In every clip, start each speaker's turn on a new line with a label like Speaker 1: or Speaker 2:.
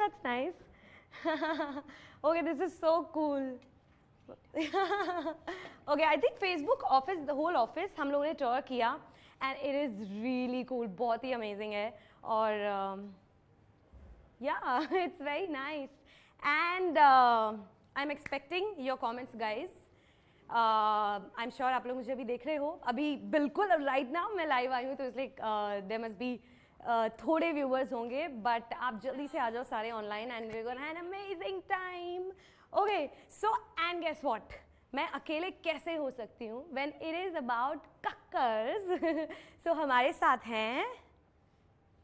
Speaker 1: That's nice. Okay, this is so cool. Okay, I think Facebook office, the whole office, हम लोगों ने tour किया, and it is really cool. बहुत ही amazing है, और yeah, it's very nice. And I'm expecting your comments, guys. I'm sure आप लोग मुझे अभी देख रहे हो. अभी बिल्कुल right now मैं live आई हूँ, तो इसलिए there must be थोड़े viewers होंगे, but आप जल्दी से आ जाओ सारे online, and we're gonna have an amazing time. Okay, so and guess what? मैं अकेले कैसे हो सकती हूँ? When it is about कक्कर्स, so हमारे साथ हैं.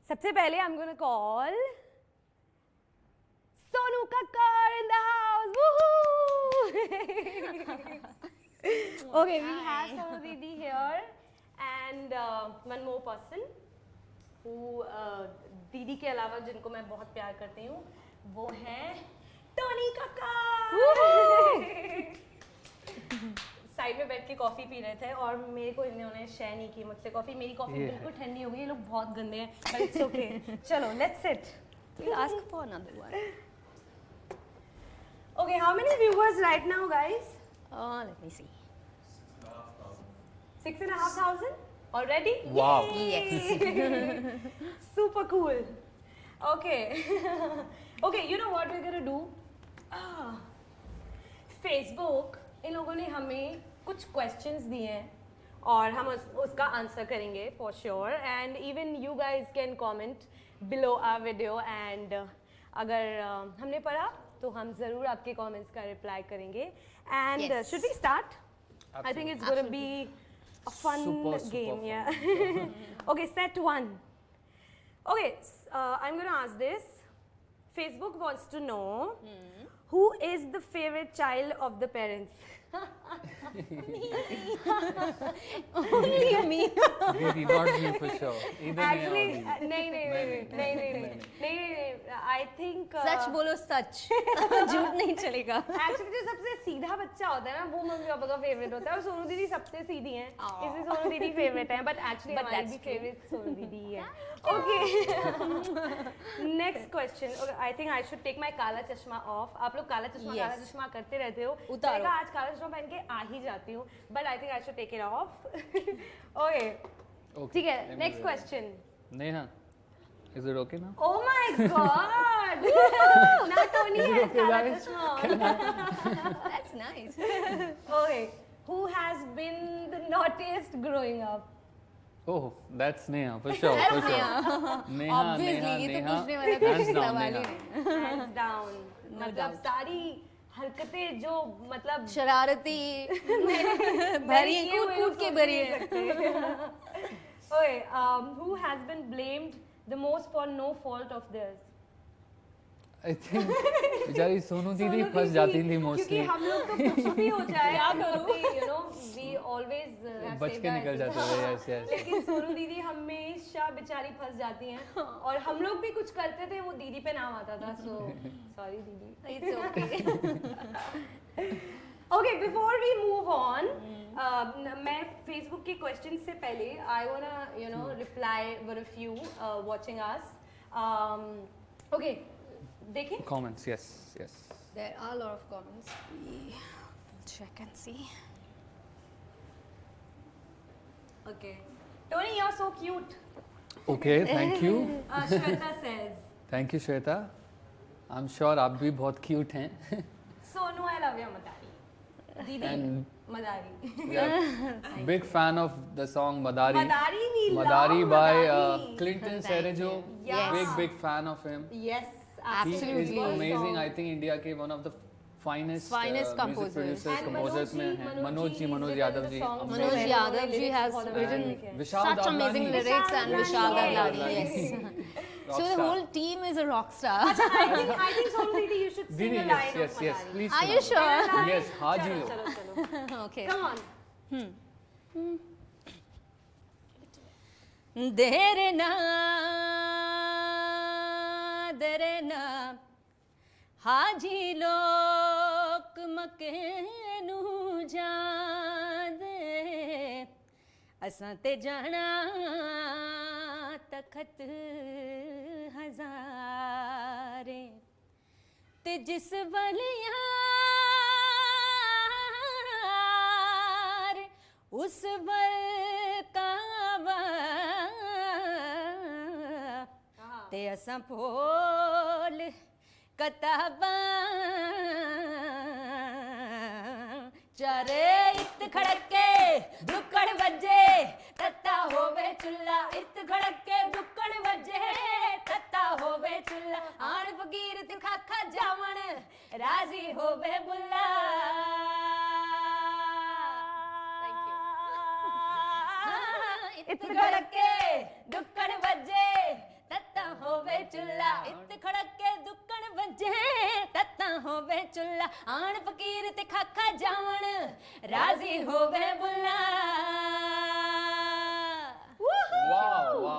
Speaker 1: सबसे पहले I'm gonna call Sonu Kakkar in the house. Woohoo! Okay, we have Sonu Didi here, and one more person who दीदी के अलावा जिनको मैं बहुत प्यार करती हूँ, वो है टोनी कक्कर. साइड में बैठ के कॉफी पी रहे थे, और मेरे को इन्होंने शेयर नहीं की मुझसे कॉफी. मेरी कॉफी बिल्कुल ठंडी हो गई. ये लोग बहुत गंदे हैं, but it's okay. चलो, let's sit.
Speaker 2: We'll ask for another one.
Speaker 1: Okay, how many viewers right now, guys?
Speaker 2: Let me see.
Speaker 1: 6,500 already?
Speaker 3: Wow.
Speaker 2: Yes.
Speaker 1: Super cool. Okay. Okay, you know what we're gonna do? Facebook इन लोगों ने हमें कुछ questions दिए हैं, और हम उसका answer करेंगे for sure. And even you guys can comment below our video, and अगर हमने पढ़ा तो हम ज़रूर आपके comments का reply करेंगे. And
Speaker 2: Yes.
Speaker 1: should we start? I think it's going to be a fun
Speaker 3: Super
Speaker 1: game.
Speaker 3: fun.
Speaker 1: Yeah. Okay, set one. Okay, I'm going to ask this. Facebook wants to know who is the favorite child of the parents.
Speaker 2: Only me.
Speaker 3: Didi, not me for sure. Either
Speaker 1: Actually,
Speaker 3: me or me.
Speaker 1: नहीं. I think.
Speaker 2: सच बोलो सच. झूठ नहीं चलेगा.
Speaker 1: Actually जो सबसे सीधा बच्चा होता है ना, वो मम्मी पापा का फेवरेट होता है, और सोनू दीदी सबसे सीधी हैं, इसलिए सोनू दीदी फेवरेट है. But actually हमारी भी फेवरेट सोनू दीदी ही है. Okay. Next question. Okay, I think I should take my काला चश्मा off. आप लोग काला चश्मा करते रहते हो.
Speaker 2: उतारो.
Speaker 1: मैंने कहा आज काला चश्मा पहन के आ ही जाती हूँ. But I think I should take it off. Okay. ठीक है. Next question.
Speaker 3: Neha, is it okay now?
Speaker 1: Oh my God! Now Tony has काला चश्मा on.
Speaker 2: That's nice.
Speaker 1: Okay. Who has been the naughtiest growing up?
Speaker 3: Oh, that's Neha for sure.
Speaker 2: That's
Speaker 3: for sure.
Speaker 2: Neha.
Speaker 3: Neha,
Speaker 2: Obviously,
Speaker 3: Neha,
Speaker 2: ये तो
Speaker 3: Neha.
Speaker 2: पूछने वाला कोई
Speaker 3: Hands down,
Speaker 2: सवाल ही
Speaker 3: Neha.
Speaker 2: नहीं.
Speaker 1: Hands down. मतलब सारी हरकतें जो मतलब
Speaker 2: शरारती भरी है, कूद के भरी है.
Speaker 1: Okay, who has been blamed the most for no fault of theirs?
Speaker 3: I think बेचारी सोनू दीदी फंस जाती थी mostly.
Speaker 1: क्योंकि हम लोग तो कुछ भी हो जाए, you know, we always have
Speaker 3: बच के निकल जाते थे. Yes, yes.
Speaker 1: लेकिन सोनू दीदी हमेशा बेचारी फंस जाती हैं, और हम लोग भी कुछ करते थे, वो दीदी पे नाम आता था. So sorry दीदी.
Speaker 2: It's okay.
Speaker 1: Okay, before we move on, मैं Facebook के questions से पहले I wanna reply with a few watching us. Okay, देखें?
Speaker 3: Comments, yes.
Speaker 2: There are a lot of comments. We will check and see.
Speaker 1: Okay. Tony, you're so cute.
Speaker 3: Okay, thank you.
Speaker 1: Shweta says.
Speaker 3: Thank you, Shweta. I'm sure आप भी बहुत cute हैं.
Speaker 1: Sonu, I love your Madari. Didi,
Speaker 3: And
Speaker 1: Madari.
Speaker 3: yeah, big fan of the song Madari.
Speaker 1: Madari, we
Speaker 3: Madari
Speaker 1: love
Speaker 3: by
Speaker 1: Madari.
Speaker 3: Clinton
Speaker 2: Thank
Speaker 3: Cerejo.
Speaker 1: Yes.
Speaker 3: Big fan of him.
Speaker 1: Yes,
Speaker 3: He
Speaker 1: absolutely.
Speaker 3: is amazing. I think India के one of the finest
Speaker 2: Finest
Speaker 3: music
Speaker 2: composers.
Speaker 3: producers,
Speaker 1: And
Speaker 3: composers में हैं. Manoj ji, Manoj Yadav ji.
Speaker 2: Manoj Yadav ji has written
Speaker 3: Vishal
Speaker 2: such
Speaker 3: Dadlani.
Speaker 2: amazing lyrics, and Vishal Dadlani. Yes. So the
Speaker 3: Rockstar.
Speaker 2: whole team is a rock star.
Speaker 1: I think Sonu Didi, you should sing
Speaker 3: Didi,
Speaker 1: a line
Speaker 3: yes,
Speaker 1: of
Speaker 3: yes,
Speaker 1: Madari.
Speaker 3: please.
Speaker 2: Are you
Speaker 3: सुनाओ.
Speaker 2: sure?
Speaker 3: Yes, हाजी लो.
Speaker 1: चलो.
Speaker 2: Okay.
Speaker 1: Come on.
Speaker 2: देरे ना हाजी लोक मकेनू जा दे असां ते जाना तखत हजारे
Speaker 4: ते जिस वल यार उस वल कावा ते असां फोल कताबां चारे इत खड़के दुक्कड़ बजे तत्ता होवे चुल्ला इत खड़के दुक्कड़ बजे तत्ता होवे चुल्ला आण फकीर ते खाखा जावण राजी होवे बुल्ला इत खड़के दुक्कड़ बजे तत्ता होवे चुल्ला इत खड़के दुक्कड़ बजे तत्ता होवे चुल्ला आण फकीर ते खाखा जावण राजी होवे बुल्ला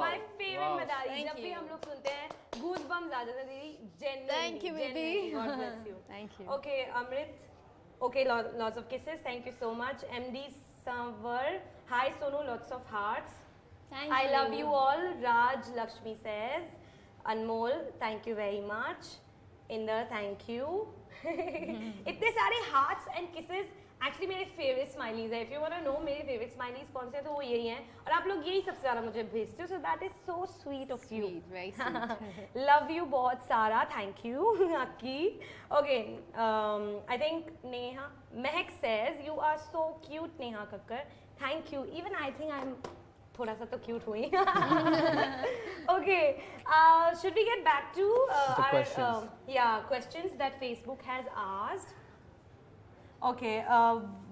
Speaker 1: My favorite मदारी जब भी हम लोग सुनते हैं goosebumps आ जाते हैं दीदी genuinely
Speaker 2: Thank you, baby.
Speaker 1: genuinely, God bless you.
Speaker 4: Thank you.
Speaker 1: Okay, Amrit. Okay, lots of kisses. Thank you so much. MD Samvar. Hi Sonu, lots of hearts.
Speaker 4: Thank
Speaker 1: I love you all. Raj Lakshmi says. Anmol, thank you very much. Inder, thank you. इतने सारे hearts and kisses. Actually मेरे favorite smileys है. If you wanna know मेरे favorite smileys कौन से हैं तो वो यही हैं. और आप लोग यही सबसे ज़्यादा मुझे भेजते हो. So that is so sweet of you.
Speaker 4: Sweet, very sweet.
Speaker 1: Love you बहुत सारा. Thank you. Aki. Okay. I think Neha Mehak says you are so cute Neha Kakkar. Thank you. Even I think I'm थोड़ा सा तो cute हुई. Okay. Should we get back to our
Speaker 3: questions.
Speaker 1: questions that Facebook has asked? Okay.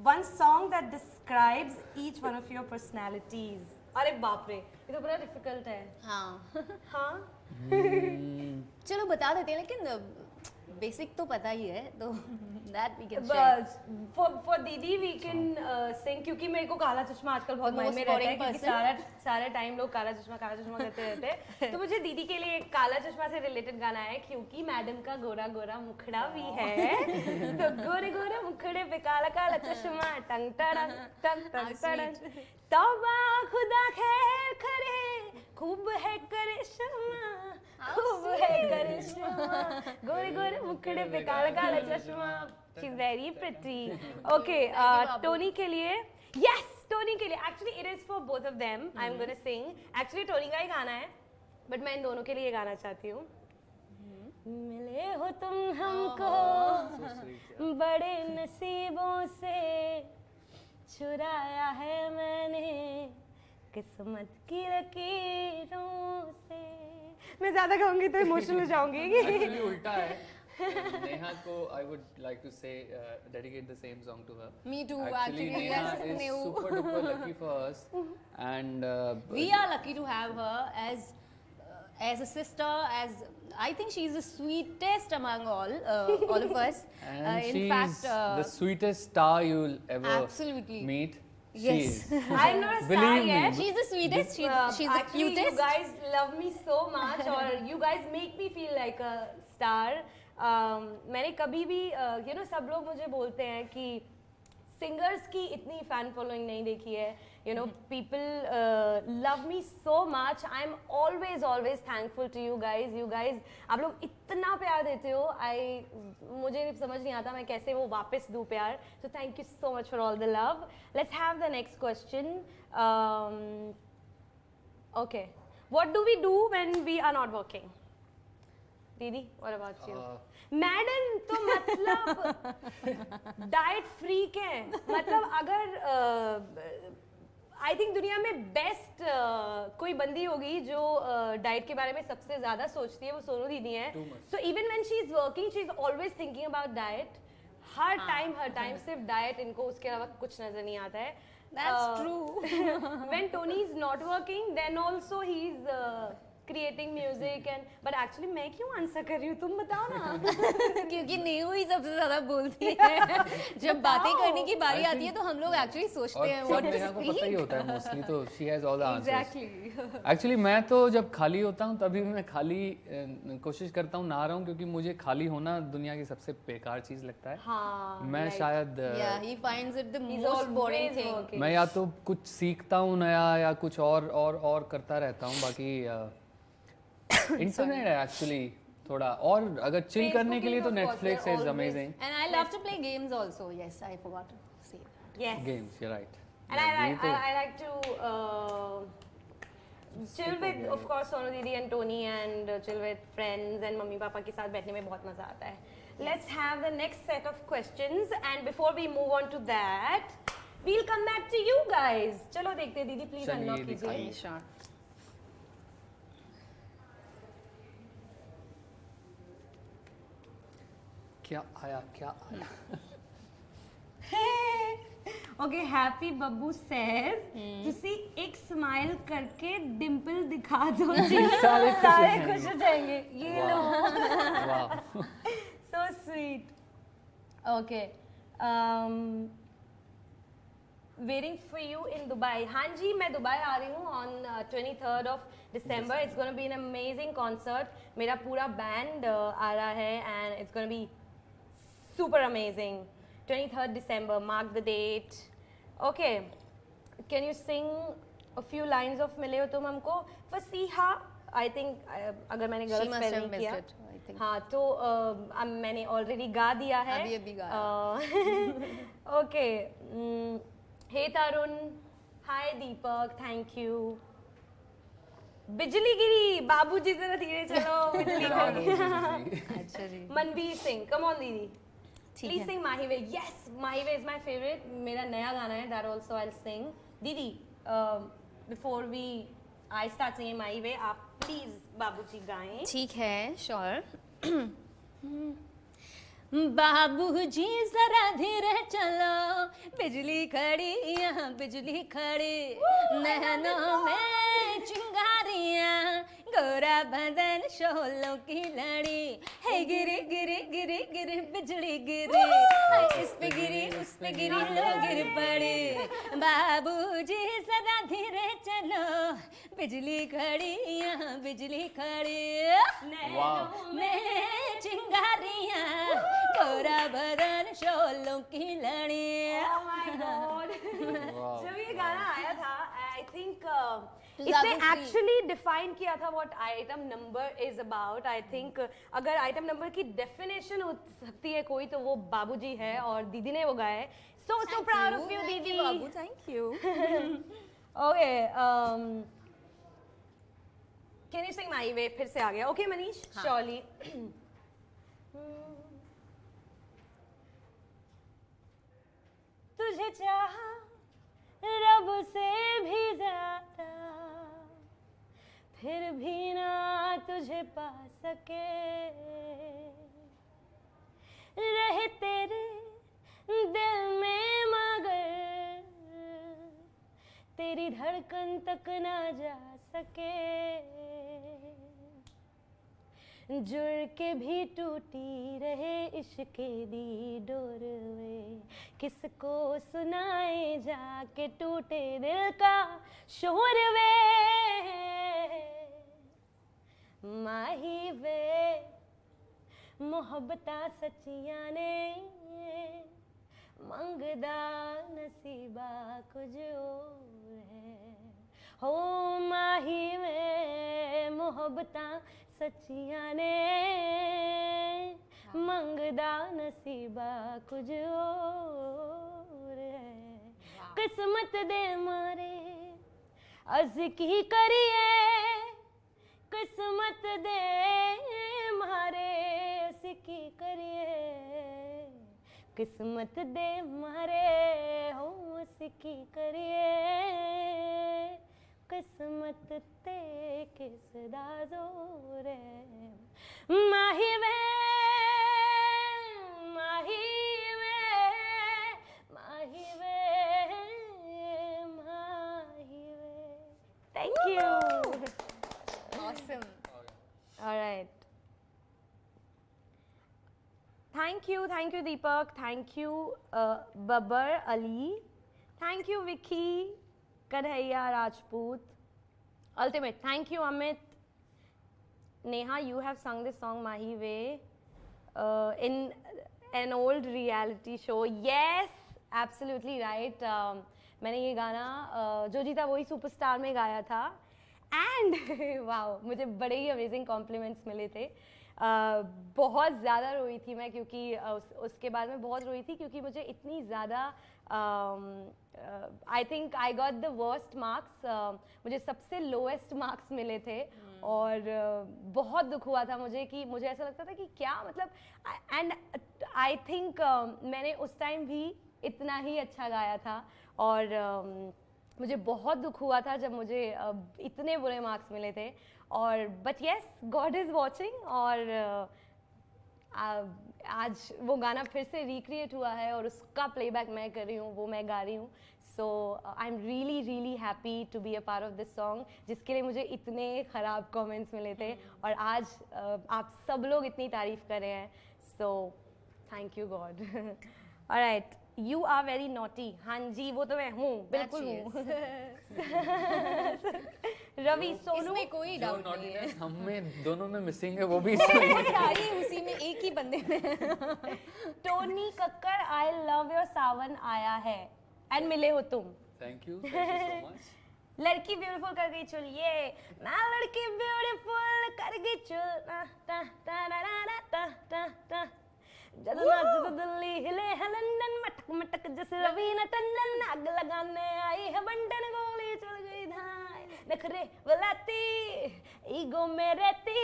Speaker 1: One song that describes each one of your personalities. अरे बाप रे ये तो बड़ा difficult है.
Speaker 4: हाँ
Speaker 1: हाँ.
Speaker 4: चलो बता देते हैं लेकिन बेसिक तो पता ही है तो that we can share.
Speaker 1: But for दीदी we can sing क्योंकि मेरे को काला चश्मा आजकल बहुत माइंड में रहता है
Speaker 4: boring
Speaker 1: क्योंकि
Speaker 4: person.
Speaker 1: सारा टाइम लोग काला चश्मा करते रहते हैं तो मुझे दीदी के लिए एक काला चश्मा से रिलेटेड गाना है क्योंकि मैडम का गोरा गोरा मुखड़ा भी है तो गोरे गोरे मुखड़े पे काला काला चश्मा टंग टड़ंग टंग टंग टड़ंग तौबा खुदा खैर करे खूब है करिश्मा खूब है करिश्मा गोरे गोरे मुखड़े पे काला काला चश्मा she is very pretty okay Tony के लिए यस टोनी के लिए actually it is for both of them I am gonna Singh actually Tony का ही गाना है बट मैं इन दोनों के लिए गाना चाहती हूँ मिले हो तुम हमको बड़े नसीबों से चुराया है मैंने किस्मत की लकीरों से मैं ज्यादा गाऊंगी तो इमोशनल हो जाऊंगी
Speaker 3: Actually उल्टा है. Neha को I would like to say dedicate the same song to her.
Speaker 4: Me too,
Speaker 3: Actually
Speaker 4: actually,
Speaker 3: Neha
Speaker 4: yes,
Speaker 3: is
Speaker 4: Neu.
Speaker 3: super duper lucky for us and
Speaker 4: We are lucky to have her as a sister, as I think she's the sweetest among all of us.
Speaker 3: and
Speaker 4: in
Speaker 3: she's
Speaker 4: fact,
Speaker 3: the sweetest star you'll ever
Speaker 4: absolutely.
Speaker 3: meet.
Speaker 4: Yes.
Speaker 3: She is.
Speaker 1: I'm not a star
Speaker 3: Believe me.
Speaker 1: yet
Speaker 4: she's the sweetest. She's the
Speaker 1: actually,
Speaker 4: cutest.
Speaker 1: you guys love me so much or you guys make me feel like a star. मैंने कभी भी सब लोग मुझे बोलते हैं कि singers की इतनी फैन फॉलोइंग नहीं देखी है people love me so much I am always thankful to you guys आप लोग इतना प्यार देते हो मुझे समझ नहीं आता मैं कैसे वो वापस दूँ प्यार so thank you so much for all the love let's have the next question okay what do we do when we are not working दीदी what about you? मैडम तो मतलब डाइट फ्रीक है मतलब अगर आई थिंक दुनिया में best कोई बंदी होगी जो डाइट के बारे में सबसे ज्यादा सोचती है वो सोनू दीदी है so even when she is working she is always thinking about diet her time सिर्फ डाइट इनको उसके अलावा कुछ नजर नहीं आता है
Speaker 4: That's true.
Speaker 1: when Tony is not working then also he is creating music and but actually मैं क्यों आंसर कर रही हूँ तुम बताओ ना
Speaker 4: क्योंकि नेहू ही सबसे ज्यादा बोलती है जब बातें करने की बारी आती है तो हम लोग एक्चुअली सोचते हैं
Speaker 3: और
Speaker 4: व्हाट
Speaker 3: नेहा को पता ही होता है मोस्टली तो she has all the answers
Speaker 4: exactly
Speaker 3: actually मैं तो जब खाली होता हूँ तभी मैं खाली कोशिश करता हूँ ना रहा हूँ क्योंकि मुझे खाली होना दुनिया की सबसे बेकार चीज लगता है
Speaker 1: हाँ
Speaker 3: मैं शायद
Speaker 4: या he finds it the
Speaker 1: he's
Speaker 4: most boring
Speaker 1: always
Speaker 4: thing
Speaker 1: working.
Speaker 3: मैं या तो कुछ सीखता हूँ नया या कुछ और करता रहता हूँ बाकी इंटरनेट है एक्चुअली थोड़ा और अगर चिल करने के लिए तो
Speaker 1: Cooking, of course,
Speaker 3: Netflix
Speaker 1: they're
Speaker 3: is
Speaker 1: always-
Speaker 3: amazing
Speaker 2: And I love to play games also. Yes, I forgot to say that.
Speaker 1: Yes.
Speaker 3: Games you right
Speaker 1: And I like to chill with, of course, Sonu Didi and Tony, and chill with friends and mummy papa के साथ बैठने में बहुत मजा आता है. Let's have the next set of questions, and before we move on to that, we'll come back to you guys. चलो देखते हैं दीदी, please
Speaker 3: चलिए,
Speaker 1: unlock कीजिए.
Speaker 3: दिखाइए.
Speaker 2: Sure.
Speaker 3: क्या आया क्या आया
Speaker 1: Okay, Happy Babbu says, तुसी एक स्माइल करके डिम्पल दिखा दो जी,
Speaker 3: सारे
Speaker 1: खुश हो जाएंगे. ये लो.
Speaker 3: वाह
Speaker 1: So sweet. Okay. Waiting for you in Dubai. हाँ जी, मैं दुबई आ रही हूँ on 23rd of December. It's going to be an amazing concert. मेरा पूरा band आ रहा है and it's going to be super amazing. 23rd December, mark the date. Okay. Can you sing a few lines of मिले हो तुम हमको? फसीहा, I think अगर मैंने
Speaker 2: She
Speaker 1: गलत
Speaker 2: must
Speaker 1: spell
Speaker 2: have
Speaker 1: नहीं
Speaker 2: missed
Speaker 1: किया.
Speaker 2: it, I think.
Speaker 1: हाँ तो मैंने already गा दिया है.
Speaker 2: अभी गाया.
Speaker 1: Okay. Hey Tarun. Hi Deepak. Thank you. बिजली गिरी, बाबूजी जरा धीरे चलो, बिजली गिरी.
Speaker 2: अच्छा जी.
Speaker 1: मनबीर सिंह, come on दीदी.
Speaker 2: ठीक
Speaker 1: Please
Speaker 2: है.
Speaker 1: sing Mahi Way. Yes, Mahi Way is my favorite. मेरा नया गाना है, that also I'll sing. दीदी, before I start singing Mahi Way, आप please बाबूजी गाएं.
Speaker 2: ठीक है, sure. बाबूजी जरा धीरे चलो, बिजली खड़ी यहाँ बिजली खड़ी, नैनों में चिंगारियाँ, गोरा बदन शोलों की लड़ी, है गिरी गिरी गिरी गिरी बिजली गिरी, इस पे गिरी उस पे गिरी लो गिर पड़ी, बाबूजी जरा धीरे चलो, बिजली खड़ी यहाँ बिजली खड़ी,
Speaker 3: वाह
Speaker 1: मैं
Speaker 2: चिंगारियाँ, गोरा बदन शोलों की लड़ी.
Speaker 1: Oh my God. जब ये गाना आया था, I think इसने
Speaker 2: 2003.
Speaker 1: actually define किया था what item number is about. I think अगर item number की definition हो सकती है कोई तो वो बाबूजी है और दीदी ने वो गाया है. So proud of you,
Speaker 2: Thank
Speaker 1: दीदी.
Speaker 2: you, Babu, thank you.
Speaker 1: Okay. Can you sing My Way? फिर से आ गया. Okay, Manish. Surely. तुझे चाहा रब से भी ज्यादा, फिर भी ना तुझे पा सके, रहे तेरे दिल में मगर तेरी धड़कन तक ना जा सके, जुड़ के भी टूटी रहे इश्क दी डोर वे, किसको सुनाए जाके टूटे दिल का शोर वे, माही वे मोहब्बता सच्चियां ने मंगदा नसीबा कुछ और है, हो माही वे मोहब्बता सच्चियां ने मंगदा नसीबा कुछ और है, किस्मत दे मारे अज की करिए, किस्मत दे मारे अज की करिए, किस्मत दे मारे हो अज की करिए, किस्मत ते किस दा जोर है, माही वे माही वे माही वे माही वे. Thank you.
Speaker 2: Awesome.
Speaker 1: All right. Thank you Deepak, thank you Babar Ali, thank you Vicky Kadhaiya Rajput, ultimate, thank you Amit. Neha, you have sung this song Mahi Way in an old reality show. Yes, absolutely right. मैंने ये गाना जो जीता वही superstar में गाया था, and wow, मुझे बड़े ही अमेजिंग कॉम्प्लीमेंट्स मिले थे. बहुत ज़्यादा रोई थी मैं, क्योंकि उसके बाद में बहुत रोई थी, क्योंकि मुझे इतनी ज़्यादा I think I got the worst marks, मुझे सबसे लोएस्ट मार्क्स मिले थे। और बहुत दुख हुआ था मुझे, कि मुझे ऐसा लगता था कि क्या मतलब, एंड आई थिंक मैंने उस टाइम भी इतना ही अच्छा गाया था, और मुझे बहुत दुख हुआ था जब मुझे इतने बुरे मार्क्स मिले थे। और but yes, God is watching, और आज वो गाना फिर से रिक्रिएट हुआ है और उसका प्लेबैक मैं कर रही हूँ, वो मैं गा रही हूँ। So I am really really happy to be a part of this song, जिसके लिए मुझे इतने ख़राब कमेंट्स मिले थे, और आज आप सब लोग इतनी तारीफ़ कर रहे हैं। So thank you God. Alright, you are very naughty. हाँ जी, वो तो मैं हूँ, बिल्कुल हूँ। रवि, सोनू,
Speaker 2: इसमें कोई
Speaker 3: जो
Speaker 2: डाउट नहीं है।
Speaker 3: naughtiness हम में दोनों में मिसिंग है, वो भी इसमें
Speaker 2: वो सारी उसी में एक ही बंदे में।
Speaker 1: Tony Kakkar, I love your सावन आया है, एंड मिले हो तुम।
Speaker 3: Thank you so much.
Speaker 1: लड़की ब्यूटीफुल कर गई चुल, ये मैं लड़की ब्यूटीफुल कर गई चुल, ता ता ता ता ता ता ता, जब नाच दिल्ली हिले है लंदन, मटक मटक जैसे रवीना टंडन, आग लगाने आई है बंटन, गोली चल गई धाय, नखरे वलाती ईगो में रहती,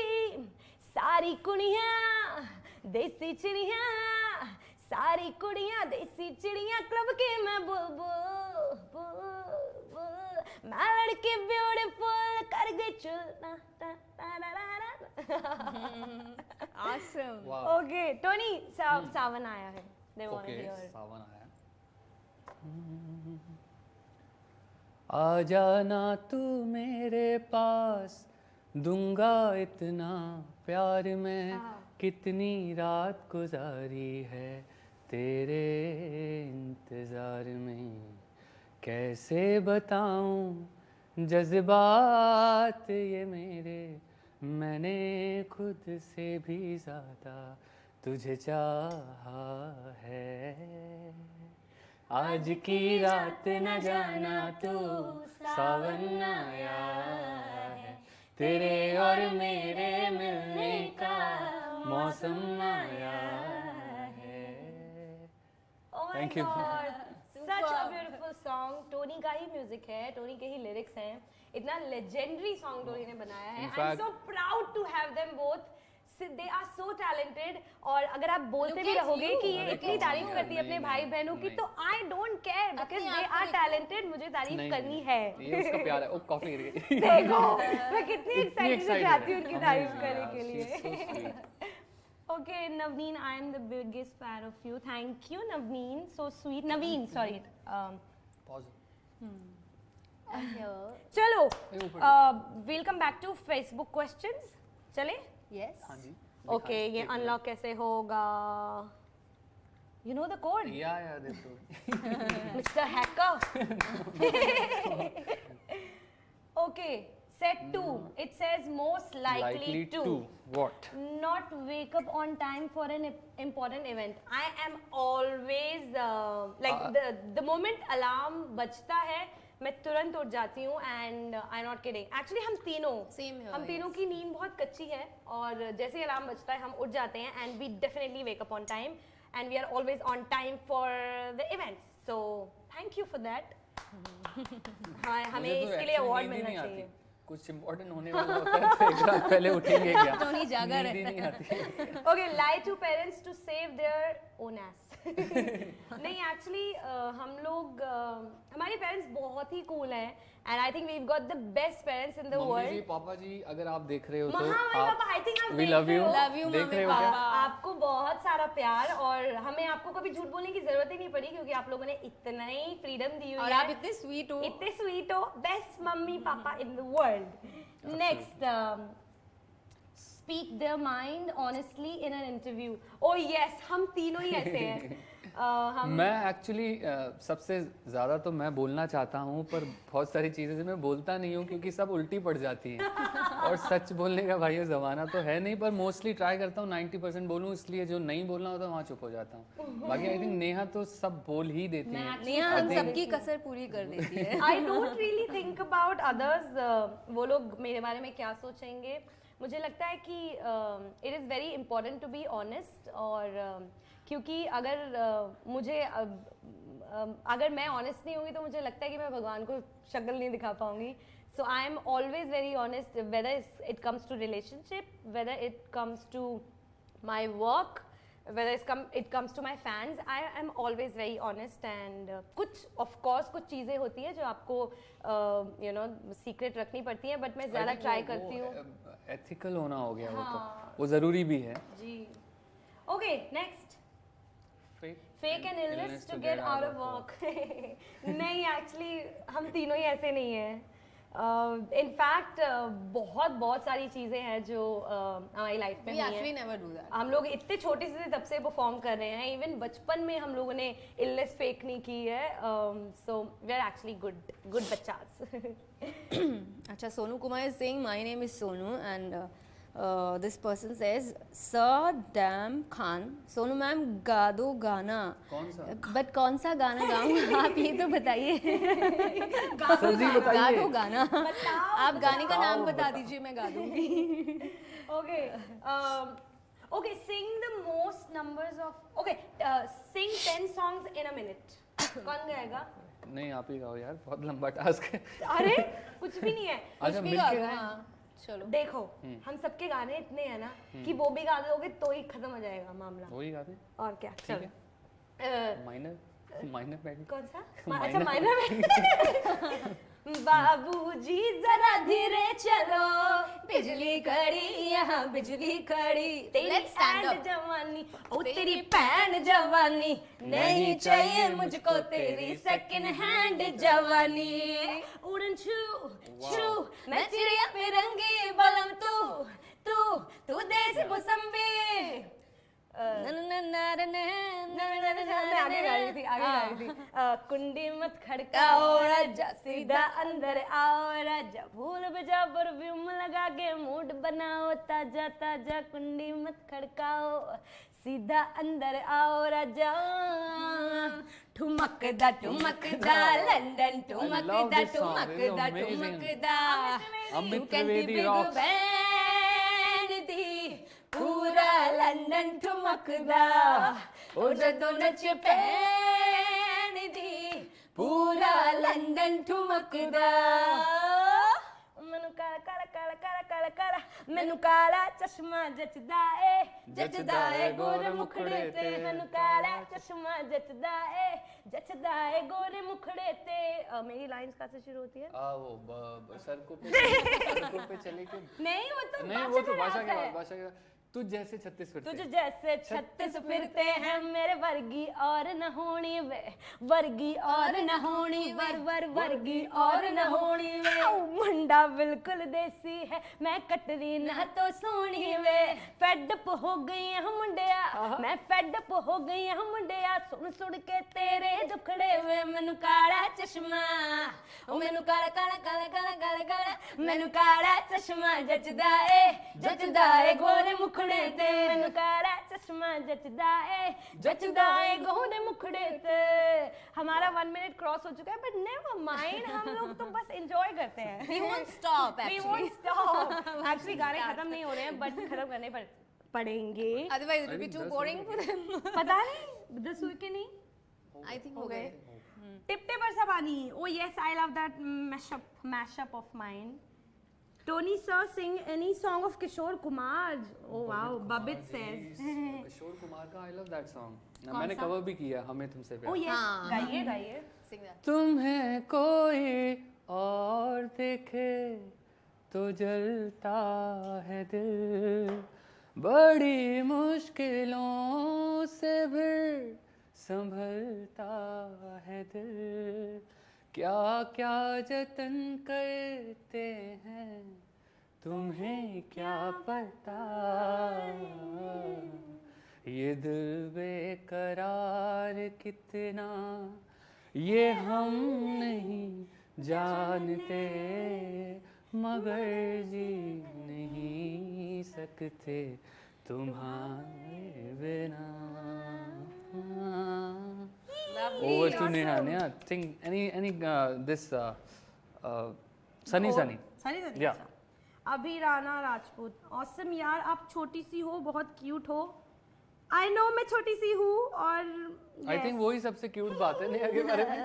Speaker 1: सारी कुड़ियाँ देसी चिड़ियाँ, सारी कुड़ियाँ देसी चिड़ियाँ, क्लब की मैं बुलबुल बुलबुल, मैं लड़की ब्यूटीफुल कर गई चुल, ता ता ता
Speaker 2: Awesome.
Speaker 3: वाह।
Speaker 1: ओके टोनी, सावन आया है, they want to
Speaker 3: okay,
Speaker 1: hear.
Speaker 3: सावन आया। आ जाना तू मेरे पास, दूंगा इतना प्यार मैं, कितनी रात गुजारी है तेरे इंतजार में, कैसे बताऊं जज्बात ये मेरे, मैंने खुद से भी ज़्यादा तुझे चाहा है, आज की रात न जाना तू सावन आया है, तेरे और मेरे मिलने का मौसम आया है।
Speaker 1: Oh my
Speaker 3: Thank you.
Speaker 1: God, such a beautiful song. Tony का ही म्यूजिक है, टोनी के ही लिरिक्स हैं, इतना लेजेंडरी सॉन्ग टोनी ने बनाया है।
Speaker 3: In
Speaker 1: I am
Speaker 3: fact-
Speaker 1: so proud to have them both, they are so talented. और अगर आप बोलते
Speaker 2: Look
Speaker 1: भी
Speaker 2: at
Speaker 1: रहोगे
Speaker 2: you,
Speaker 1: कि ये
Speaker 3: अरे
Speaker 1: इतनी
Speaker 3: come
Speaker 1: तारीफ
Speaker 3: on
Speaker 1: करती है
Speaker 3: यार,
Speaker 1: अपने
Speaker 3: नहीं,
Speaker 1: भाई
Speaker 3: नहीं,
Speaker 1: बहनों की,
Speaker 3: नहीं।
Speaker 1: तो आई डोंट केयर, बिकॉज
Speaker 2: अपने
Speaker 1: दे
Speaker 2: आप को
Speaker 1: आर
Speaker 2: भी-
Speaker 1: टैलेंटेड, मुझे तारीफ
Speaker 3: नहीं,
Speaker 1: करनी
Speaker 3: नहीं,
Speaker 1: है।
Speaker 3: ये उसका प्यार है। ओ कॉफी गिर गई।
Speaker 1: देखो मैं कितनी एक्साइटेड हो
Speaker 3: excited
Speaker 1: जाती
Speaker 3: है।
Speaker 1: हूँ उनकी तारीफ
Speaker 3: Amazing
Speaker 1: करने
Speaker 3: यार,
Speaker 1: के
Speaker 3: she's so
Speaker 1: लिए।
Speaker 3: sweet.
Speaker 1: Okay, Navneen, I am the biggest fan of you. Thank you, Navneen. So sweet. Naveen, sorry.
Speaker 3: Pause.
Speaker 1: चलो,
Speaker 3: ये ऊपर।
Speaker 1: we'll come back to Facebook questions. चले?
Speaker 2: Yes.
Speaker 3: हाँ जी।
Speaker 1: Okay, ये unlock कैसे होगा? You know the code,
Speaker 3: या देखो।
Speaker 1: Mr. Hacker. Okay, set 2. It says most likely to.
Speaker 3: What?
Speaker 1: Not wake up on time for an important event. I am always the moment alarm बजता है मैं तुरंत उठ जाती हूँ, and I'm not kidding. Actually हम तीनों
Speaker 2: Same here,
Speaker 1: हम तीनों की नींद बहुत कच्ची है, और जैसे ही अलार्म बजता है हम उठ जाते हैं, and we definitely wake up on time and we are always on time for the events. So thank you for that. हाँ, हमें
Speaker 3: मुझे तो
Speaker 1: इसके लिए
Speaker 3: actually
Speaker 1: अवार्ड
Speaker 3: नींद ही
Speaker 1: मिलना
Speaker 3: नहीं आती।
Speaker 1: चाहिए।
Speaker 3: कुछ इम्पोर्टेंट होने वाला होता है तो एक रात पहले उठेंगे क्या?
Speaker 2: टोनी जागा
Speaker 3: नींद ही
Speaker 2: रहता
Speaker 3: नहीं आती।
Speaker 1: Okay, lie to parents to save their own ass. नहीं, एक्चुअली हम लोग हमारे पेरेंट्स बहुत ही कूल हैं, and I think we've got the best parents in the
Speaker 3: mummy ji,
Speaker 1: world.
Speaker 3: Papa ji, अगर आप देख रहे हो तो
Speaker 1: मम्मी पापा, I think आप
Speaker 3: we
Speaker 1: देख
Speaker 3: love
Speaker 1: रहे
Speaker 3: you।
Speaker 1: हो।
Speaker 2: Love you,
Speaker 3: देख
Speaker 2: मम्मी
Speaker 3: रहे हो क्या?
Speaker 2: पापा।
Speaker 1: आपको बहुत सारा प्यार, और हमें आपको कभी झूठ बोलने की जरूरत ही नहीं पड़ी, क्योंकि आप लोगों ने इतना ही फ्रीडम दी हुई
Speaker 2: और
Speaker 1: है,
Speaker 2: आप इतने स्वीट हो।
Speaker 1: इतने स्वीट हो, best mummy papa in the world. Next, speak their mind honestly in an interview. O yes, हम तीनों ही ऐसे हैं। हम
Speaker 3: मैं एक्चुअली सबसे ज़्यादा तो मैं बोलना चाहता हूँ, पर बहुत सारी चीज़ें से मैं बोलता नहीं हूँ क्योंकि सब उल्टी पड़ जाती हैं। और सच बोलने का भाई ज़माना तो है नहीं, पर मोस्टली ट्राई करता हूँ 90% बोलूँ, इसलिए जो नहीं बोलना होता वहाँ चुप हो जाता हूँ। बाकी आई थिंक नेहा तो सब बोल ही देती है।
Speaker 2: नेहा हम सबकी कसर पूरी कर देती है।
Speaker 1: I don't really think about others, वो लोग मेरे बारे में क्या सोचेंगे। मुझे लगता है कि it is very important to be honest, और क्योंकि अगर मैं ऑनेस्ट नहीं होंगी तो मुझे लगता है कि मैं भगवान को शक्ल नहीं दिखा पाऊंगी. So I am always very honest, whether it comes to relationship, whether it comes to my work, whether it comes to my fans, I am always very honest. And कुछ of course कुछ चीज़ें होती हैं जो आपको you know secret रखनी पड़ती हैं, but मैं ज़्यादा try करती हूँ.
Speaker 3: ethical होना हो गया वो ज़रूरी भी है.
Speaker 1: जी. Okay, next. Fake an illness to get out of work. नहीं, actually हम तीनों ही ऐसे नहीं हैं. इनफैक्ट बहुत सारी चीज़ें हैं जो हमारी लाइफ में
Speaker 2: actually never do that.
Speaker 1: हम लोग इतने छोटे से तब से परफॉर्म कर रहे हैं, इवन बचपन में हम लोगों ने इलनेस फेक नहीं की है. So we are actually good बच्चास.
Speaker 2: अच्छा, Sonu Kumar is saying my name is Sonu and this person says Sir Damn Khan, Sonu ma'am गा दो गाना.
Speaker 3: कौन सा?
Speaker 2: बट कौन सा गाना गाऊं आप ये तो बताइए.
Speaker 3: सर जी बताइए.
Speaker 2: गा दो गाना. आप गाने का नाम बता दीजिए, मैं गा दूंगी.
Speaker 1: Okay, sing the most numbers of, okay, sing 10 songs in a minute. कौन गाएगा?
Speaker 3: नहीं, आप ही गाओ यार, बहुत लंबा टास्क है.
Speaker 1: अरे कुछ भी नहीं है.
Speaker 3: अच्छा, मिलके गाएं.
Speaker 2: चलो
Speaker 1: देखो, हम सबके गाने इतने हैं ना कि वो भी गा दोगे तो ही खत्म हो जाएगा मामला.
Speaker 3: वही गाते.
Speaker 1: और क्या. चलो.
Speaker 3: Minor pad.
Speaker 1: कौन सा? अच्छा, माइनर. बाबूजी जरा धीरे चलो, बिजली खड़ी यहाँ बिजली खड़ी, तेरी एंड जवानी ओ तेरी पैन जवानी, नहीं चाहिए मुझको तेरी सेकंड हैंड जवानी. उड़न छू मैं चिड़िया फिरंगी, बलम तू देसी मौसमी. आगे गा रही थी. कुंडी मत खड़काओ राजा, सीधा अंदर आओ राजा, भूल बजा परफ्यूम लगा के मूड बनाओ ताजा ताजा, कुंडी मत खड़काओ, सीधा अंदर आओ राजा. ठुमकदा लंदन, ठुमकदा
Speaker 3: अमित त्रिवेदी रॉक्स.
Speaker 1: पूरा लंदन ठुमकदा, ओ जदों नच पैन दी, पूरा लंदन ठुमकदा. मैनू काला मैनू काला चश्मा जचदा ए गोरे मुखड़े ते, मैनू काला चश्मा जचदा ए गोरे मुखड़े ते. मेरी लाइंस कहाँ से शुरू होती है?
Speaker 3: वो सड़कों पे चले के.
Speaker 1: नहीं,
Speaker 3: वो तो भाषा के बाद. तुझ जैसे 36 फिरते.
Speaker 1: तुझ जैसे 36 फिरते हैं मेरे वर्गी और न होनी वे, वर्गी और न होनी, वर्गी और न होनी वे. मुंडा बिल्कुल देसी है, मैं कटरी ना तो सोनी वे. फेडअप हो गई हम मुंडिया, मैं फेडअप हो गई हम मुंडिया, सुन के तेरे दुखड़े वे. मैनू काला चश्मा, ओ मैनू काला मैनू काला चश्मा जचदा ए गोरे मुखड़े ते, मैनू काला चश्मा जचदा ए गोरे मुखड़े ते. हमारा 1 मिनट क्रॉस हो चुका है, बट नेवर माइंड, हम लोग तो बस एंजॉय करते हैं.
Speaker 2: We won't stop actually.
Speaker 1: Actually गाने खत्म नहीं हो रहे हैं, बट खत्म करने पड़ेंगे.
Speaker 2: Otherwise it will be too boring for them.
Speaker 1: पता नहीं 10 हुए कि नहीं.
Speaker 2: I think हो गए.
Speaker 1: टिप्टे पर सबानी. Oh yes, I love that mashup of mine. Tony sir, sing any song of Kishore Kumar. Oh wow, Babit says.
Speaker 3: Kishore Kumar का I love that song. मैंने कवर भी किया, हमें तुमसे प्यार.
Speaker 1: Oh yes, गाइए.
Speaker 2: Sing that.
Speaker 3: तुम्हें कोई और देखे तो जलता है दिल, बड़ी मुश्किलों से भी संभलता है दिल, क्या क्या जतन करते हैं तुम्हें क्या पता, ये दिल बेकरार कितना ये हम नहीं जानते, मगर जी नहीं सकते तुम्हारे बिना. Over to Neha. Sing any this Sunny.
Speaker 1: Sunny.
Speaker 3: Yeah.
Speaker 1: अभी राणा राजपूत, ऑसम यार, आप छोटी सी हो, बहुत क्यूट हो। आई नो मैं छोटी सी हूँ और
Speaker 3: आई थिंक वही सबसे क्यूट बात है नेहा के बारे में।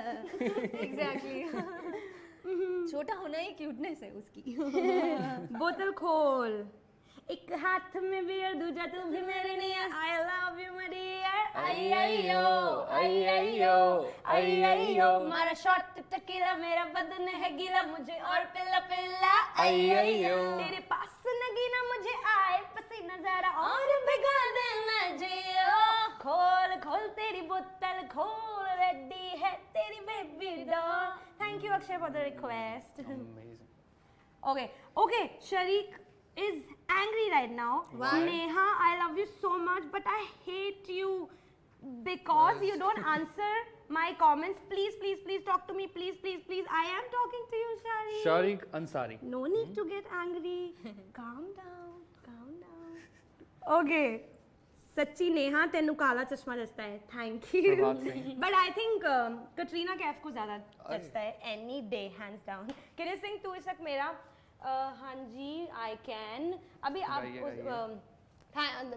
Speaker 2: एग्जैक्टली छोटा होना ही क्यूटनेस है उसकी।
Speaker 1: बोतल खोल, एक हाथ में बियर दूजा तू भी मेरे near, I love you my dear, आई आई ओ मारा शॉट टकीला, मेरा बदन है गीला, मुझे और पिला पिला,
Speaker 3: आई ओ
Speaker 1: तेरे पास नगीना, मुझे आए पसीना जरा और भिगा देना जियो, खोल खोल तेरी बोतल खोल, रेडी है तेरी baby doll. Thank you Akshay for the request. Okay, okay, Sharik is angry right now.
Speaker 2: Why?
Speaker 1: Neha, I love you so much, but I hate you because you don't answer my comments. Please, please, please talk to me. Please, please, please. I am talking to you, Sharik.
Speaker 3: Sharik Ansari.
Speaker 1: No need to get angry. Calm down, calm down. Okay. सच्ची नेहा तेनू काला चश्मा जचता है, thank you.
Speaker 3: Prabhat Singh.
Speaker 1: But I think Katrina Kaif को ज्यादा जचता है, any day, hands down. Can you sing तू इशक मेरा? हाँ जी, आई कैन। अभी आप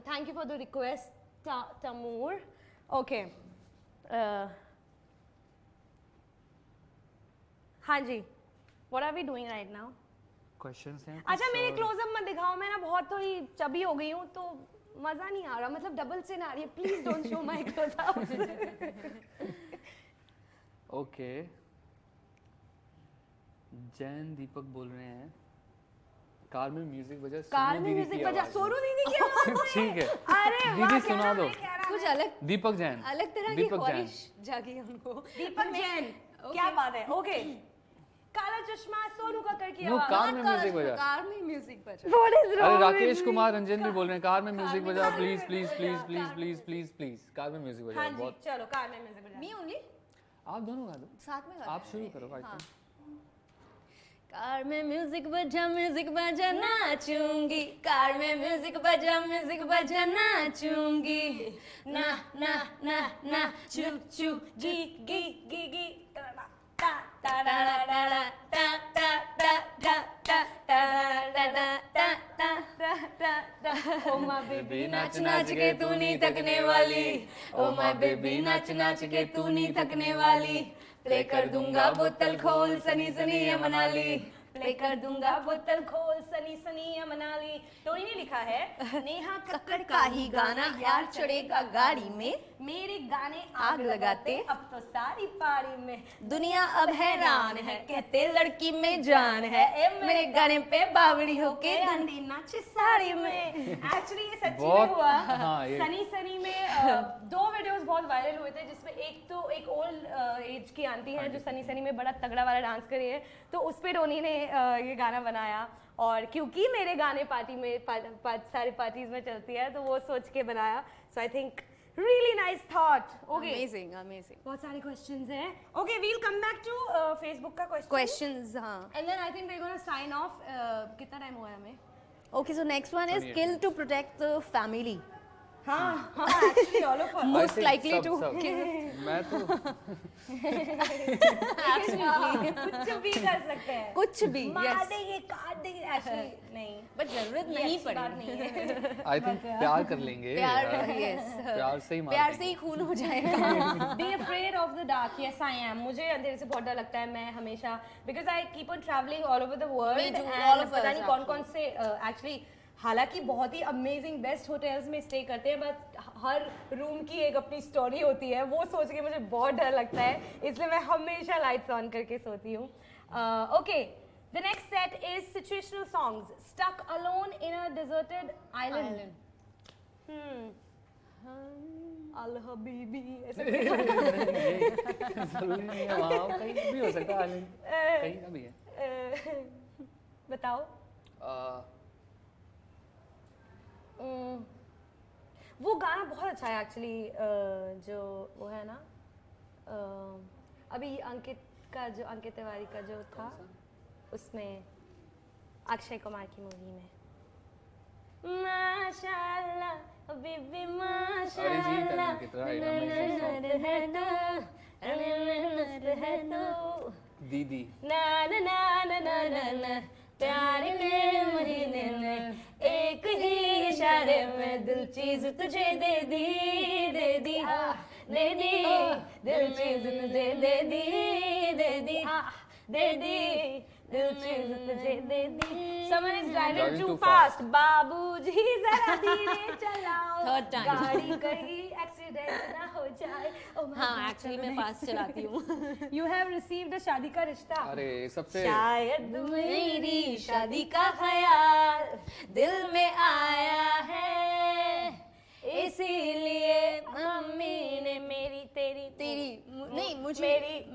Speaker 1: thank you for the request Taimur. Okay, हाँ जी, what are we doing right now?
Speaker 3: Questions हैं?
Speaker 1: अच्छा मेरे क्लोजअप मत दिखाओ, मैं ना बहुत थोड़ी चबी हो गई हूँ तो मजा नहीं आ रहा, मतलब डबल चिन आ रही है। Please don't show my closeup.
Speaker 3: Okay, Jain Deepak बोल रहे हैं कार में म्यूजिक बजा,
Speaker 1: कार
Speaker 3: सोनू
Speaker 1: में
Speaker 3: दीदी की
Speaker 1: म्यूजिक बजा,
Speaker 3: आवाज
Speaker 1: सोनू दीदी की आवाज में।
Speaker 3: ठीक है,
Speaker 1: अरे वाह,
Speaker 3: दीदी
Speaker 1: क्या
Speaker 3: सुना
Speaker 1: नाम
Speaker 3: दो।
Speaker 1: है, क्या नाम
Speaker 2: कुछ
Speaker 1: है?
Speaker 2: अलग
Speaker 3: दीपक जैन,
Speaker 2: अलग तरह की
Speaker 3: दीपक जैन।
Speaker 2: ख्वाहिश जागी है उनको।
Speaker 1: दीपक जैन, क्या बात है। ओके, काला चश्मा, सोनू कक्कड़ की
Speaker 3: नो,
Speaker 1: आवाज।
Speaker 3: कार में म्यूजिक बजा।
Speaker 2: कार में म्यूजिक बजा।
Speaker 1: What is
Speaker 3: अरे
Speaker 1: wrong
Speaker 3: Rakesh
Speaker 1: with
Speaker 3: Kumar
Speaker 1: me?
Speaker 3: Ranjan भी बोल रहे हैं कार में म्यूजिक बजा, please please please please please please please car में म्यूजिक बजा।
Speaker 1: हाँ जी,
Speaker 3: बहुत,
Speaker 1: चलो कार में म्यूजिक बजा।
Speaker 2: मी ओनली
Speaker 3: आप दोनों गा दो,
Speaker 2: साथ में गाते
Speaker 3: आप
Speaker 2: हैं।
Speaker 3: शुरू करो। आई
Speaker 2: हाँ।
Speaker 3: थिंक
Speaker 2: कार में म्यूजिक बजा नाचूंगी, कार में म्यूजिक बजा नाचूंगी, ना ना ना ना चू चू गी गी गी गी ता ता रा रा रा ता ता ता ता ता ता रा रा ता ता ता। ओ माय बेबी नाच नाच के तू नहीं थकने वाली, ओ माय बेबी नाच नाच के तू नहीं थकने वाली, प्ले कर दूंगा बोतल खोल सनी सनी ये मनाली, प्ले कर दूंगा बोतल खोल सनी सनी ये मनाली। तो इन्हें लिखा है नेहा कक्कड़ का ही गाना यार चढ़ेगा गाड़ी में, मेरे गाने आग लगाते अब तो सारी पारी में, दुनिया अब हैरान है कहते लड़की में जान है, ए मेरे गाने पे बावड़ी होके डंडी नाचे साड़ी में। एक्चुअली ये सच्ची में
Speaker 3: बहुत-
Speaker 1: हुआ।
Speaker 3: हाँ, ये-
Speaker 1: सनी सनी में दो वीडियोस बहुत वायरल हुए थे, जिसमें एक तो एक ओल्ड एज की आंटी है जो सनी सनी में बड़ा तगड़ा वाला डांस कर रही है, तो उस पे टोनी ने ये गाना बनाया, और क्योंकि मेरे गाने पार्टी में सारी पार्टीज में चलती है तो वो सोच के बनाया। So I think really nice thought. Okay,
Speaker 2: amazing amazing
Speaker 1: बहुत सारे क्वेश्चंस हैं। Okay, we'll come back to Facebook का क्वेश्चन
Speaker 2: क्वेश्चंस। हाँ,
Speaker 1: and then I think we are gonna sign off. कितना टाइम हुआ है हमें?
Speaker 2: Okay, so next one is kill to protect the family.
Speaker 1: हाँ हाँ, actually all of us.
Speaker 2: Most likely to
Speaker 3: मैं तो
Speaker 1: कुछ भी कर सकते हैं,
Speaker 2: कुछ भी,
Speaker 1: मार
Speaker 2: yes.
Speaker 1: देंगे, काट देंगे, एक्चुअली नहीं,
Speaker 2: बट जरूरत
Speaker 1: ये
Speaker 2: नहीं
Speaker 1: अच्छी बात नहीं
Speaker 2: पड़ेगी।
Speaker 1: है।
Speaker 3: आई थिंक प्यार कर लेंगे
Speaker 2: प्यार
Speaker 3: यार।
Speaker 2: yes.
Speaker 3: प्यार से ही मार
Speaker 2: प्यार
Speaker 3: देंगे।
Speaker 2: से ही खून हो जाएगा।
Speaker 1: Be afraid of the dark. Yes, I am. मुझे अंधेरे से बहुत डर लगता है। मैं हमेशा because I keep on traveling all over the world.
Speaker 2: Me too,
Speaker 1: and
Speaker 2: all of us
Speaker 1: पता नहीं कौन-कौन से actually हालांकि बहुत ही अमेजिंग बेस्ट होटल्स में स्टे करते हैं, बट हर रूम की एक अपनी स्टोरी होती है, वो सोच के मुझे बहुत डर लगता है, इसलिए मैं हमेशा लाइट्स ऑन करके सोती हूँ। Okay, the next set is situational songs. Stuck alone in a deserted island. अल हबीबी ऐसे
Speaker 3: जरूरी नहीं है वहाँ, कहीं भी हो सकता है आइलैंड, कहीं का भी है।
Speaker 1: बताओ। वो गाना बहुत अच्छा है एक्चुअली, जो वो है ना अभी अंकित तिवारी का जो था, उसमें अक्षय कुमार की मूवी में माशाल्लाह बीबी माशाल्लाह
Speaker 3: अरिजीत
Speaker 1: है तो
Speaker 3: दीदी
Speaker 1: ना ना ना ना ना ना ना
Speaker 4: प्यार ने महीने ने एक ही इशारे में दिल चीज तुझे दे दी दे दी दे दी दिल चीज तुझे दे दी दे दी दे दी दिल चीज तुझे दे दी
Speaker 1: Someone is driving
Speaker 3: Driving
Speaker 1: too
Speaker 3: too
Speaker 1: fast. बाबूजी जरा धीरे चलाओ,
Speaker 2: Third time.
Speaker 1: गाड़ी कहीं एक्सीडेंट ना हो जाए. Oh my
Speaker 2: हाँ
Speaker 1: God,
Speaker 2: एक्चुअली
Speaker 1: चलो
Speaker 2: मैं
Speaker 1: next.
Speaker 2: फास्ट चलाती हूँ
Speaker 1: You have received a शादी का रिश्ता.
Speaker 3: अरे सबसे
Speaker 1: शायद
Speaker 4: मेरी शादी का ख्याल दिल में आया है, इसीलिए मम्मी ने मेरी तेरी
Speaker 2: नहीं मुझे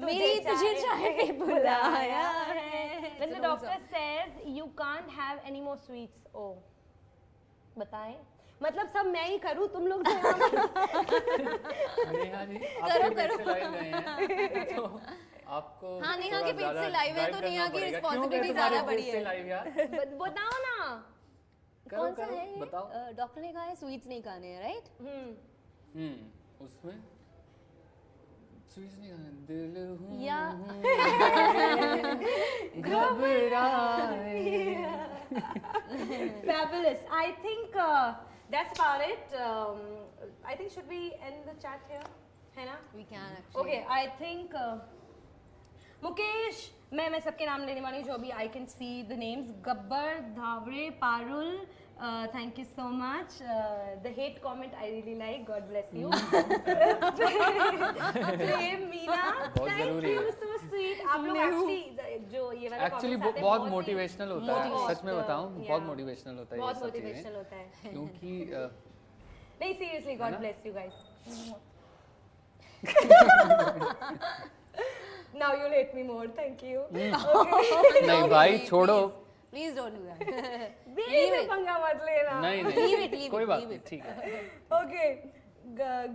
Speaker 4: मेरी तुझे चाहे के बुलाया है.
Speaker 1: When the doctor says you can't have any more sweets, oh, बताएं. मतलब सब मैं ही करूँ, तुम लोग तो यहाँ पर-
Speaker 3: नेहा जी आपके पेट से लाइव गए हैं तो आपको
Speaker 2: हाँ, नेहा
Speaker 3: थोड़ा
Speaker 2: के पेट से
Speaker 3: ज़्यादा
Speaker 2: live है,
Speaker 3: drive
Speaker 2: तो
Speaker 3: करना
Speaker 2: नेहा की
Speaker 3: पड़ेगा। क्यों
Speaker 2: responsibility
Speaker 3: गए तुम्हारे
Speaker 2: ज़्यादा बड़ी
Speaker 3: पेट से
Speaker 2: है।
Speaker 3: live यार?
Speaker 1: बताओ ना.
Speaker 3: करो
Speaker 2: कौन सा
Speaker 3: करो
Speaker 2: है
Speaker 3: बताओ।
Speaker 2: डॉक्टर ने कहा है स्वीट्स नहीं खाने हैं राइट
Speaker 3: उसमें स्वीट्स नहीं खाने दिल हूँ
Speaker 2: या
Speaker 3: घबराए
Speaker 1: Fabulous. I think that's about it. I think should we end the chat here? है ना?
Speaker 2: We can actually
Speaker 1: Okay, I think Mukesh, मैं सबके नाम लेने वाली हूँ जो भी I can see the names. Gabbar, धावरे, Parul, thank you so much. The hate comment I really like. God bless you. प्रेम, मीना,
Speaker 3: बहुत
Speaker 1: thank
Speaker 3: ज़रूरी
Speaker 1: you,
Speaker 3: है।
Speaker 1: so sweet. आप लोग actually जो ये वाला
Speaker 3: एक्चुअली
Speaker 1: comments आते हैं,
Speaker 3: बहुत
Speaker 1: ही
Speaker 3: मोटिवेशनल होता है
Speaker 1: बहुत,
Speaker 3: सच में बताऊं
Speaker 1: yeah,
Speaker 3: बहुत मोटिवेशनल होता है ये
Speaker 1: बहुत
Speaker 3: सब
Speaker 1: motivational
Speaker 3: चीज़ें
Speaker 1: होता है.
Speaker 3: क्योंकि
Speaker 1: नहीं, seriously, God
Speaker 3: ना?
Speaker 1: bless you guys. Now you'll hate me more. Thank you.
Speaker 3: नहीं भाई छोड़ो
Speaker 2: प्लीज डोंट डू दैट
Speaker 1: मेरे से पंगा मत लेना.
Speaker 3: नहीं
Speaker 2: Leave it,
Speaker 3: नहीं
Speaker 2: leave
Speaker 3: कोई
Speaker 2: it,
Speaker 3: बात
Speaker 2: leave
Speaker 3: नहीं
Speaker 2: it.
Speaker 3: ठीक है
Speaker 1: Okay.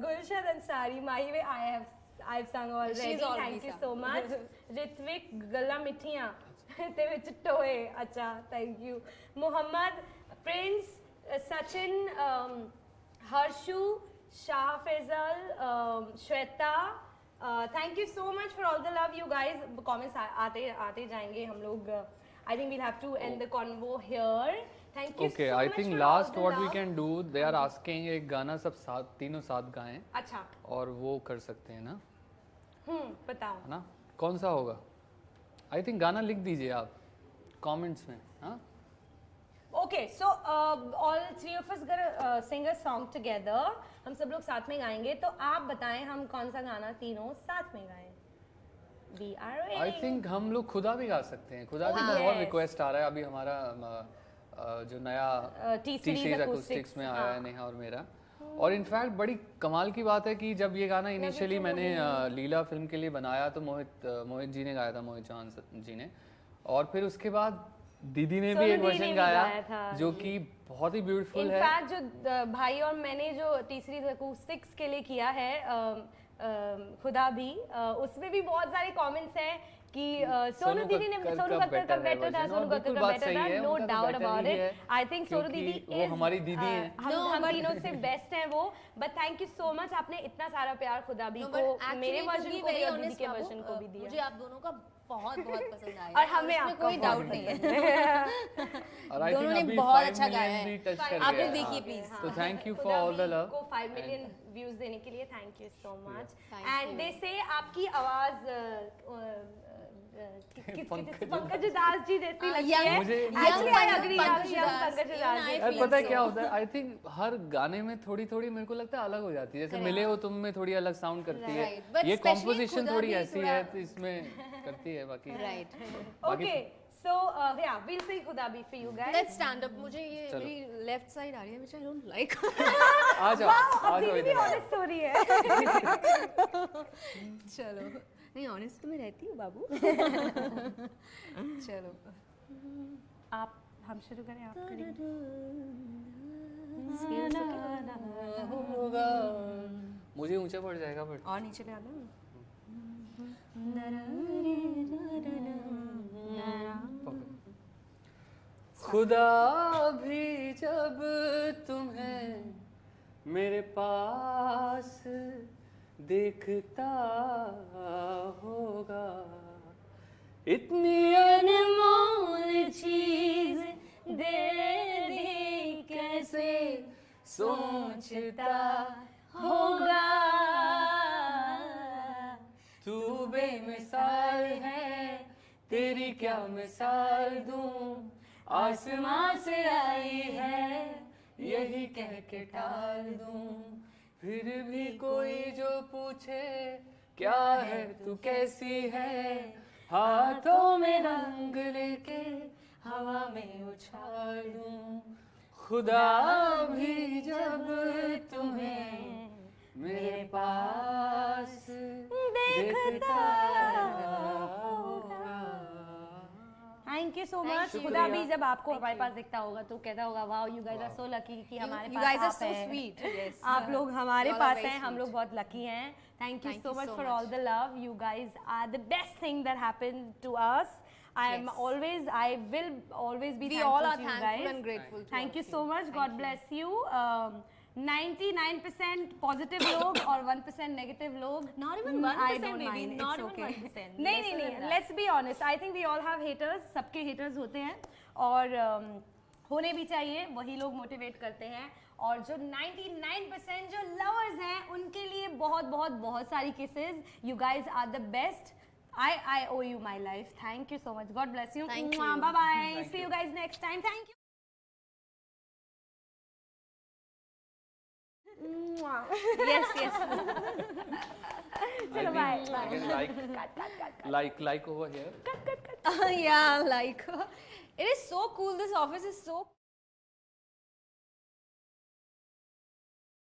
Speaker 1: Gulshad Ansari, my way I've sung already.
Speaker 2: She's already
Speaker 1: Thank you
Speaker 2: sung.
Speaker 1: so much. Ritvik, Galla Mithiyan. ते विच टोए. अच्छा, thank you. Muhammad, Prince, Sachin, Harshu, Shah Faisal, Shweta. Thank you so much for all the love, you guys. Comments आते जाएंगे हम लोग. I think we'll have to end the convo here. Thank you
Speaker 3: okay
Speaker 1: so
Speaker 3: I
Speaker 1: much
Speaker 3: think
Speaker 1: for all
Speaker 3: last
Speaker 1: the
Speaker 3: what we
Speaker 1: love.
Speaker 3: Can do they are asking एक गाना सब साथ तीनों साथ गाएं
Speaker 1: अच्छा,
Speaker 3: और वो कर सकते हैं ना
Speaker 1: बताओ.
Speaker 3: है ना कौन सा होगा आई थिंक गाना लिख दीजिए आप कमेंट्स में हाँ
Speaker 1: Okay, so all three of us gonna sing a song together. हम सब लोग साथ में गाएंगे. तो आप बताएं हम कौन सा गाना तीनों साथ में गाएं. We are ready.
Speaker 3: I think हम लोग खुदा भी गा सकते हैं खुदा भी
Speaker 1: Oh,
Speaker 3: का बहुत
Speaker 1: yes.
Speaker 3: रिक्वेस्ट आ रहा है अभी हमारा जो नया
Speaker 1: T-Series
Speaker 3: T-Series
Speaker 1: Acoustics,
Speaker 3: acoustics में आया है
Speaker 1: हाँ.
Speaker 3: नेहा और मेरा और इनफैक्ट बड़ी कमाल की बात है कि जब ये गाना इनिशियली मैंने लीला फिल्म के लिए बनाया तो मोहित जी ने गाया था मोहित चौहान जी ने और फिर उसके बाद दीदी ने भी
Speaker 1: सोनू
Speaker 3: एक
Speaker 1: दी ने
Speaker 3: वर्जन
Speaker 1: भी
Speaker 3: गाया
Speaker 1: गाया था,
Speaker 3: जो कि बहुत ही ब्यूटीफुल है
Speaker 1: इनफैक्ट जो भाई और मैंने जो T-Series Acoustics के लिए किया है खुदा भी उसमें भी बहुत सारे कमेंट्स हैं कि सोनू दीदी ने सोनू कक्कर का बेटर था सोनू कक्कर का बेटर था no doubt about it I think Sonu दीदी
Speaker 3: वो हमारी दीदी हैं
Speaker 1: हम तीनों से बेस्ट हैं वो but thank you so much आपने इतना सारा प्यार खुदा भी को मेरे वर्जन को भी और दीदी के वर्जन को भी दिया
Speaker 2: मुझे आप दोनों का बहुत बहुत पसंद आया
Speaker 1: और हमें
Speaker 2: इसमें
Speaker 1: आपका
Speaker 2: कोई
Speaker 1: बहुत
Speaker 2: डाउट नहीं है
Speaker 3: और आई
Speaker 2: दोनों
Speaker 3: थिंक
Speaker 2: ने
Speaker 3: अभी
Speaker 2: बहुत
Speaker 3: 5
Speaker 2: अच्छा गाया
Speaker 3: मिलियन
Speaker 2: है।
Speaker 3: भी टच कर
Speaker 2: आप
Speaker 3: गया
Speaker 2: लोग
Speaker 3: है।
Speaker 2: देखिए प्लीज
Speaker 3: तो थैंक यू फॉर
Speaker 1: खुदा
Speaker 3: ऑल द
Speaker 1: भी
Speaker 3: लव
Speaker 1: को 5 मिलियन व्यूज देने के लिए thank you so much
Speaker 2: Thank
Speaker 1: and
Speaker 2: you.
Speaker 1: दे से आपकी आवाज पंकज दास जी जैसी लगती
Speaker 2: young-
Speaker 1: है
Speaker 3: मुझे-
Speaker 1: actually I
Speaker 2: young
Speaker 1: agree
Speaker 2: Pankaj
Speaker 1: young
Speaker 2: Das,
Speaker 1: Pankaj
Speaker 2: even
Speaker 1: Das
Speaker 2: I
Speaker 1: ji.
Speaker 3: यार
Speaker 2: feel
Speaker 3: पता है
Speaker 2: so.
Speaker 3: क्या होता है आई थिंक हर गाने में थोड़ी थोड़ी मेरे को लगता है अलग हो जाती है जैसे मिले हो तुम में थोड़ी अलग साउंड करती है
Speaker 2: Right. But
Speaker 3: ये
Speaker 2: especially
Speaker 3: कॉम्पोजिशन
Speaker 2: खुदा
Speaker 3: थोड़ी
Speaker 2: भी
Speaker 3: ऐसी है तो इसमें करती है बाकी
Speaker 2: राइट
Speaker 1: ओके सो या विल से खुदा भी for you guys
Speaker 2: let's stand up मुझे ये
Speaker 3: चलो।
Speaker 2: मेरी लेफ्ट साइड आ रही है व्हिच आई डोंट लाइक
Speaker 3: आ जाओ आ जाओ
Speaker 1: अभी भी
Speaker 3: इधर
Speaker 1: ऑनेस्ट स्टोरी है
Speaker 2: चलो नहीं ऑनेस्ट तो मैं रहती हूँ बाबू चलो
Speaker 1: आप हम शुरू करें आप करें
Speaker 3: मुझे ऊंचा पड़ जाएगा बट
Speaker 2: और नीचे ले आना
Speaker 3: खुदा भी जब तुम्हें मेरे पास देखता होगा इतनी
Speaker 2: अनमोल चीज दे दी कैसे
Speaker 3: सोचता
Speaker 2: होगा।
Speaker 3: तू बेमिसाल है, तेरी क्या मिसाल दूं, आसमां से आई है, यही कह के टाल दूं। फिर भी कोई जो पूछे क्या है तू कैसी है, हाथों में रंग लेके हवा में उछाल दूं। खुदा भी जब तुम्हें मेरे पास देखता होगा।
Speaker 1: Thank you so much. खुदा भी जब आपको हमारे पास दिखता होगा तो कहता होगा wow you guys are so lucky कि हमारे
Speaker 2: You
Speaker 1: पास
Speaker 2: guys are
Speaker 1: आप
Speaker 2: so
Speaker 1: हैं।
Speaker 2: sweet. Yes.
Speaker 1: आप लोग हमारे
Speaker 2: You all are
Speaker 1: pass
Speaker 2: very
Speaker 1: हैं, हम
Speaker 2: sweet.
Speaker 1: लोग बहुत लकी हैं। Thank you
Speaker 2: Thank
Speaker 1: so
Speaker 2: you
Speaker 1: much
Speaker 2: so
Speaker 1: for
Speaker 2: much.
Speaker 1: All the love. You guys are the best thing that happened to us. I will always be
Speaker 2: We
Speaker 1: thankful
Speaker 2: all are
Speaker 1: to you
Speaker 2: thankful
Speaker 1: guys.
Speaker 2: and grateful to
Speaker 1: Thank
Speaker 2: all
Speaker 1: you
Speaker 2: of
Speaker 1: so much. God bless you. 99% positive लोग और 1% negative लोग.
Speaker 2: Not even
Speaker 1: I
Speaker 2: 1%
Speaker 1: don't
Speaker 2: maybe,
Speaker 1: mind.
Speaker 2: not
Speaker 1: It's
Speaker 2: even
Speaker 1: okay.
Speaker 2: 1%,
Speaker 1: नहीं
Speaker 2: lesser
Speaker 1: नहीं
Speaker 2: than
Speaker 1: नहीं.
Speaker 2: that.
Speaker 1: Let's be honest. I think we all have haters. सबके haters होते हैं और होने भी चाहिए. वही लोग मोटिवेट करते हैं. और जो 99% जो lovers हैं उनके लिए बहुत बहुत बहुत सारी kisses. You guys are the best. I owe you my life. Thank you so much. God bless you.
Speaker 2: Thank you.
Speaker 1: Bye bye. See you guys next time. Thank you.
Speaker 2: Yes, yes.
Speaker 1: चलो bye.
Speaker 3: like over here.
Speaker 2: Yeah, like it is so cool. This office is so